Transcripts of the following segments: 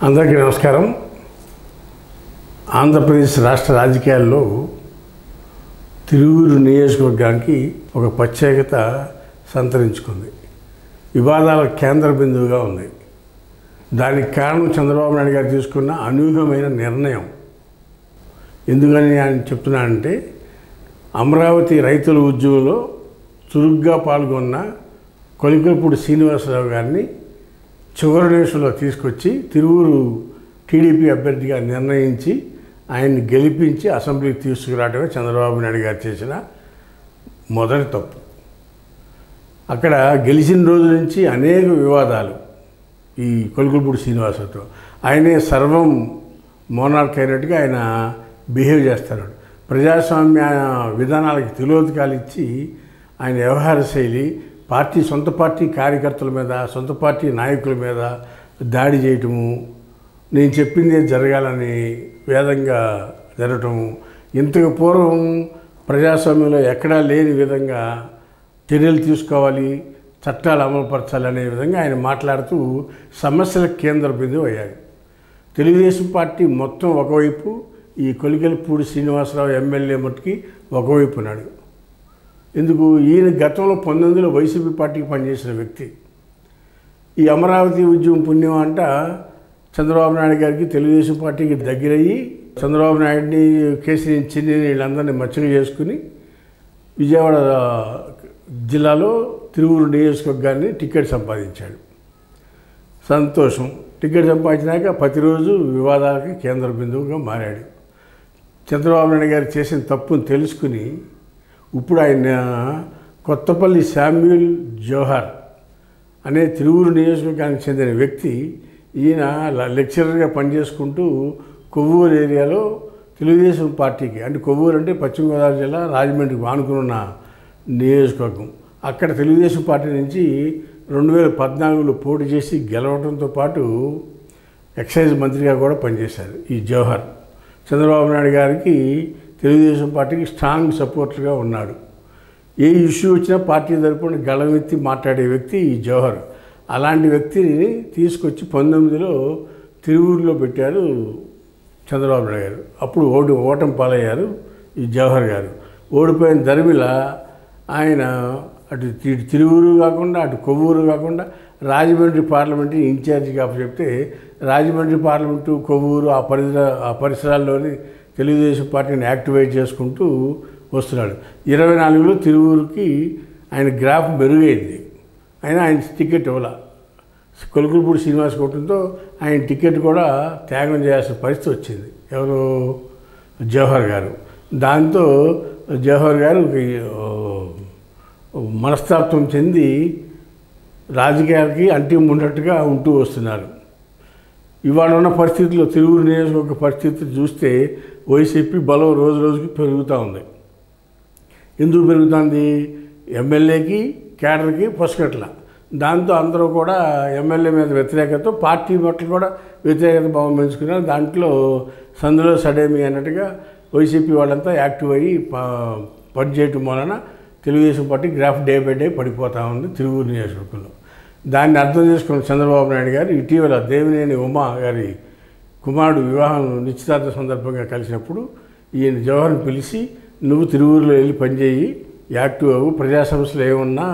అందరికీ నమస్కారం. ఆంధ్రప్రదేశ్ రాష్ట్ర రాజకీయాల్లో తిరువూరు నియోజకవర్గానికి ఒక ప్రత్యేకత సంతరించుకుంది. వివాదాల కేంద్ర బిందువుగా ఉంది. దానికి కారణం చంద్రబాబు నాయుడు గారు తీసుకున్న అనూహ్యమైన నిర్ణయం. ఎందుకని ఆయన చెప్తున్నానంటే, అమరావతి రైతుల ఉద్యమంలో చురుగ్గా పాల్గొన్న కొలికలపూడి శ్రీనివాసరావు గారిని చివరి నిమిషంలో తీసుకొచ్చి తిరువూరు టీడీపీ అభ్యర్థిగా నిర్ణయించి ఆయన్ని గెలిపించి అసెంబ్లీకి తీసుకురావడమే చంద్రబాబు నాయుడు గారు చేసిన మొదటి తప్పు. అక్కడ గెలిచిన రోజు నుంచి అనేక వివాదాలు ఈ కొలికలపూడి శ్రీనివాసరావుతో. ఆయనే సర్వం మోనార్క్ అయినట్టుగా ఆయన బిహేవ్ చేస్తున్నాడు. ప్రజాస్వామ్య విధానాలకి తిలోదకాలు ఇచ్చి ఆయన వ్యవహార శైలి సొంత పార్టీ కార్యకర్తల మీద, సొంత పార్టీ నాయకుల మీద దాడి చేయటము, నేను చెప్పిందే జరగాలని వేదంగా జరగటము, ఇంతకు పూర్వం ప్రజాస్వామ్యంలో ఎక్కడా లేని విధంగా చర్యలు తీసుకోవాలి, చట్టాలు అమలుపరచాలి అనే విధంగా ఆయన మాట్లాడుతూ సమస్యల కేంద్ర బిందువు అయ్యాడు. తెలుగుదేశం పార్టీ మొత్తం ఒకవైపు, ఈ కొలికలపూడి శ్రీనివాసరావు ఎమ్మెల్యే మట్టుకి ఒకవైపు ఉన్నాడు. ఎందుకు? ఈయన గతంలో 19లో వైసీపీ పార్టీకి పనిచేసిన వ్యక్తి. ఈ అమరావతి ఉద్యమం పుణ్యం అంట చంద్రబాబు నాయుడు గారికి తెలుగుదేశం పార్టీకి దగ్గరయ్యి చంద్రబాబు నాయుడిని, కేసీని, చిన్ని వీళ్ళందరినీ మచ్చగా చేసుకుని విజయవాడ జిల్లాలో తిరువూరు నియోజకవర్గాన్ని టికెట్ సంపాదించాడు. సంతోషం. టికెట్ సంపాదించినాక ప్రతిరోజు వివాదాలకి కేంద్ర బిందువుగా మారాడు. చంద్రబాబు నాయుడు గారు చేసిన తప్పును తెలుసుకుని ఇప్పుడు ఆయన కొత్తపల్లి శామ్యూల్ జోహార్ అనే తిరువూరు నియోజకవర్గానికి చెందిన వ్యక్తి, ఈయన లెక్చరర్గా పనిచేసుకుంటూ కొవ్వూరు ఏరియాలో తెలుగుదేశం పార్టీకి, అంటే కొవ్వూరు అంటే పశ్చిమ గోదావరి జిల్లా రాజమండ్రికి ఆనుకున్న నియోజకవర్గం, అక్కడ తెలుగుదేశం పార్టీ నుంచి 2014లో పోటీ చేసి గెలవడంతో పాటు ఎక్సైజ్ మంత్రిగా కూడా పనిచేశారు ఈ జోహార్. చంద్రబాబు నాయుడు గారికి తెలుగుదేశం పార్టీకి స్ట్రాంగ్ సపోర్టర్గా ఉన్నాడు. ఏ ఇష్యూ వచ్చినా పార్టీ తరపున గళమెత్తి మాట్లాడే వ్యక్తి ఈ జోహర్. అలాంటి వ్యక్తిని తీసుకొచ్చి 19లో తిరువూరులో పెట్టారు చంద్రబాబు నాయుడు గారు. అప్పుడు ఓటమి పాలయ్యారు ఈ జవహర్ గారు. ఓడిపోయిన ధర్మిల ఆయన అటు తిరువూరు కాకుండా, అటు కొవ్వూరు కాకుండా రాజమండ్రి పార్లమెంటరీ ఇన్ఛార్జిగా చెప్తే, రాజమండ్రి పార్లమెంటు, కొవ్వూరు ఆ పరిసరాల్లోని తెలుగుదేశం పార్టీని యాక్టివేట్ చేసుకుంటూ వస్తున్నాడు. 24లో తిరువూరుకి ఆయన గ్రాఫ్ మెరుగైంది. అయినా ఆయన టికెట్ ఇవ్వాల. కొలికలపూడి శ్రీనివాస్ కోవడంతో ఆయన టికెట్ కూడా త్యాగం చేయాల్సిన పరిస్థితి వచ్చింది. ఎవరు? జవహర్ గారు. దాంతో జవహర్ గారు మనస్తాపం చెంది రాజకీయాలకి అంటిమున్నట్టుగా ఉంటూ వస్తున్నారు. ఇవాళ ఉన్న పరిస్థితుల్లో, తిరువూరు నియోజకవర్గ పరిస్థితులు చూస్తే వైసీపీ బలం రోజు రోజుకి పెరుగుతూ ఉంది. ఎందుకు పెరుగుతుంది? ఎమ్మెల్యేకి, కేడర్కి పొసగట్ల. దాంతో అందరూ కూడా ఎమ్మెల్యే మీద వ్యతిరేకత, పార్టీ పట్ల కూడా వ్యతిరేకత భావం పెంచుకున్నారు. దాంట్లో సందులో సడేమి అన్నట్టుగా వైసీపీ వాళ్ళంతా యాక్టివ్ అయ్యి పనిచేయటం వలన Telugu Desam party graph day by day పడిపోతూ ఉంది తిరువూరు నియోజకవర్గంలో. దాన్ని అర్థం చేసుకున్న చంద్రబాబు నాయుడు గారు ఇటీవల దేవినేని ఉమా గారి కుమారుడు వివాహం నిశ్చితార్థ సందర్భంగా కలిసినప్పుడు ఈయన జవహర్ని పిలిచి, నువ్వు తిరువూరులో వెళ్ళి పనిచేయి, యాక్టివ్ అవ్వు, ప్రజా సమస్యలు ఏమన్నా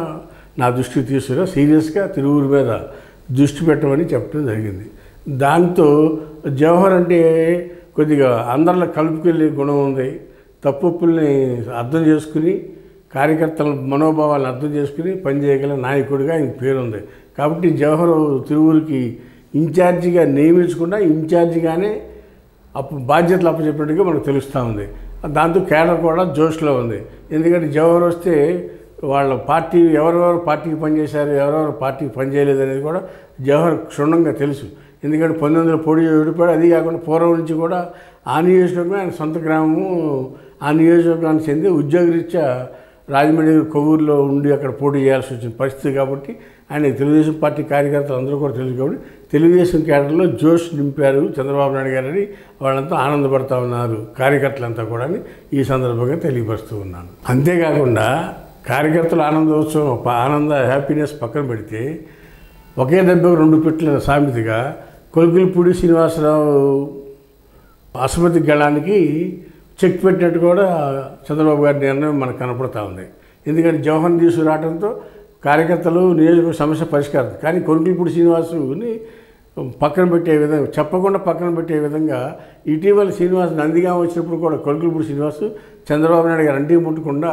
నా దృష్టికి తీసుకురా, సీరియస్గా తిరువూరు మీద దృష్టి పెట్టమని చెప్పడం జరిగింది. దాంతో జవహర్ అంటే కొద్దిగా అందరిలో కలుపుకెళ్ళే గుణం ఉంది. తప్పుల్ని అర్థం చేసుకుని, కార్యకర్తల మనోభావాలను అర్థం చేసుకుని పనిచేయగల నాయకుడిగా ఆయన పేరుంది. కాబట్టి జవహర్ తిరువూరుకి ఇన్ఛార్జిగా నియమించకుండా ఇన్ఛార్జిగానే బాధ్యతలు అప్పచెప్పినట్టుగా మనకు తెలుస్తూ ఉంది. దాంతో కేడర్ కూడా జోష్లో ఉంది. ఎందుకంటే జవహర్ వస్తే వాళ్ళ పార్టీ ఎవరెవరు పార్టీకి పనిచేశారు, ఎవరెవరు పార్టీకి పనిచేయలేదు అనేది కూడా జవహర్ క్షుణ్ణంగా తెలుసు. ఎందుకంటే 19లో పోటీ ఓడిపోయాడు. అది కాకుండా పూర్వం నుంచి కూడా ఆ నియోజకవర్గం ఆయన సొంత గ్రామము, ఆ నియోజకవర్గానికి చెంది ఉద్యోగరీత్యా రాజమండ్రి, కొవ్వూరులో ఉండి అక్కడ పోటీ చేయాల్సి వచ్చిన పరిస్థితి. కాబట్టి ఆయన తెలుగుదేశం పార్టీ కార్యకర్తలు అందరూ కూడా తెలుసు. కాబట్టి తెలుగుదేశం కేడర్లో జోష్ నింపారు చంద్రబాబు నాయుడు గారని వాళ్ళంతా ఆనందపడుతూ ఉన్నారు, కార్యకర్తలంతా కూడా ఈ సందర్భంగా తెలియపరుస్తూ ఉన్నాను. అంతేకాకుండా కార్యకర్తల ఆనందోత్సవం, ఆనంద హ్యాపీనెస్ పక్కన పెడితే ఒకే దెబ్బకు రెండు పెట్టిన సామెతగా కొలికిలిపూడి శ్రీనివాసరావు అసమ్మతి గళానికి చెక్ పెట్టినట్టు కూడా చంద్రబాబు గారి నిర్ణయం మనకు కనపడతా ఉంది. ఎందుకంటే జవహర్ని తీసుకురావడంతో కార్యకర్తలు నియోజకవర్గ సమస్య పరిష్కారం. కానీ కొలికిలిపూడి శ్రీనివాసుని పక్కన పెట్టే విధంగా, చెప్పకుండా పక్కన పెట్టే విధంగా ఇటీవల శ్రీనివాస్ నందిగామ వచ్చినప్పుడు కూడా కొలికిలిపూడి శ్రీనివాసు చంద్రబాబు నాయుడు గారు అంటికి ముట్టకుండా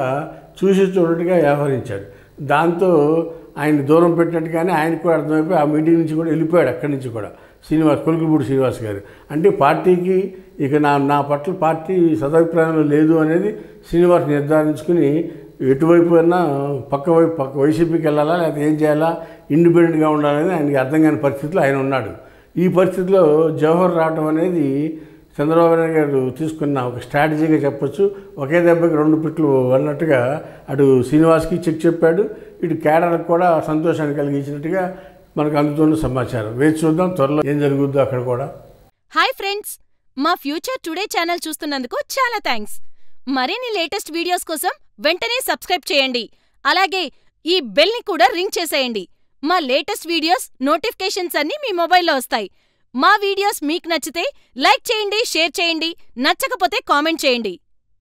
చూసి చూడట్టుగా వ్యవహరించాడు. దాంతో ఆయన దూరం పెట్టినట్టుగానే ఆయనకు కూడా అర్థమైపోయి ఆ మీటింగ్ నుంచి కూడా వెళ్ళిపోయాడు. అక్కడి నుంచి కూడా కొలికిలిపూడి శ్రీనివాస్ గారు అంటే పార్టీకి ఇక నా పట్ల పార్టీ సదభిప్రాయంలో లేదు అనేది శ్రీనివాస్ నిర్ధారించుకుని ఎటువైపు అయినా పక్క వైసీపీకి వెళ్ళాలా లేకపోతే ఏం చేయాలా, ఇండిపెండెంట్గా ఉండాలనేది ఆయనకి అర్థం కాని పరిస్థితిలో ఆయన ఉన్నాడు. ఈ పరిస్థితిలో జవహర్ రావడం అనేది చంద్రబాబు నాయుడు గారు తీసుకున్న ఒక స్ట్రాటజీగా చెప్పొచ్చు. ఒకే దెబ్బకి 2 పిట్లు అన్నట్టుగా అటు శ్రీనివాస్కి చెక్ చెప్పాడు, ఇటు కేడర్కి కూడా సంతోషాన్ని కలిగించినట్టుగా మనకు అందుతున్న సమాచారం. వేచి చూద్దాం త్వరలో ఏం జరుగుద్దో అక్కడ కూడా. హాయ్ ఫ్రెండ్స్, మా ఫ్యూచర్ టుడే ఛానల్ చూస్తున్నందుకు చాలా థ్యాంక్స్. మరిన్ని లేటెస్ట్ వీడియోస్ కోసం వెంటనే సబ్స్క్రైబ్ చేయండి. అలాగే ఈ బెల్ని కూడా రింగ్ చేసేయండి. మా లేటెస్ట్ వీడియోస్ నోటిఫికేషన్స్ అన్నీ మీ మొబైల్లో వస్తాయి. మా వీడియోస్ మీకు నచ్చితే లైక్ చేయండి, షేర్ చేయండి, నచ్చకపోతే కామెంట్ చేయండి.